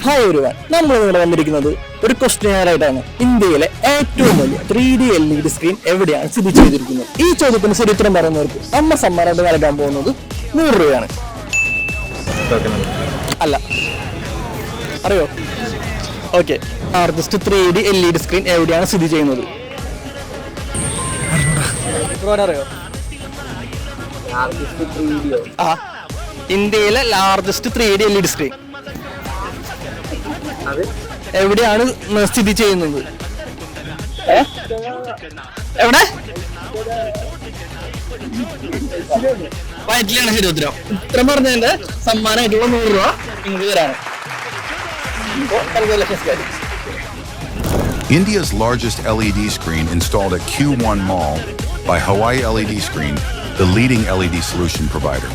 Hi ഒരുവൻ, നമ്മൾ ഇവിടെ വന്നിരിക്കുന്നത് ഒരു ക്വസ്റ്റ്യനായിട്ടാണ്. ഇന്ത്യയിലെ ഏറ്റവും വലിയ 3D LED സ്ക്രീൻ എവിടെയാണ് സ്ഥിതി ചെയ്തിരിക്കുന്നത്? ഈ ചോദ്യത്തിന് ശരിയുത്തരം പറയുന്നവർക്ക് നമ്മൾ സമ്മാനമായിട്ട് നൽകാൻ പോകുന്നത് 100 രൂപയാണ്. അല്ല, അറിയോ? Okay, largest 3D LED screen എവിടെയാണ് സ്ഥിതി ചെയ്യുന്നത്? അറിയോ? ആ, ഇന്ത്യയിലെ ലാർജസ്റ്റ് 3D LED സ്ക്രീൻ എവിടെയാണ് സ്ഥിതി ചെയ്യുന്നത്? എവിടെ? വയറ്റിലാണ് ശരി ഉത്തരം. ഉത്തരം പറഞ്ഞതിന്റെ സമ്മാനമായിട്ടുള്ള 100 രൂപ നിങ്ങൾക്ക് തരാണ്. India's largest LED screen installed at Q1 Mall by Hawaii LED Screen, the leading LED solution provider.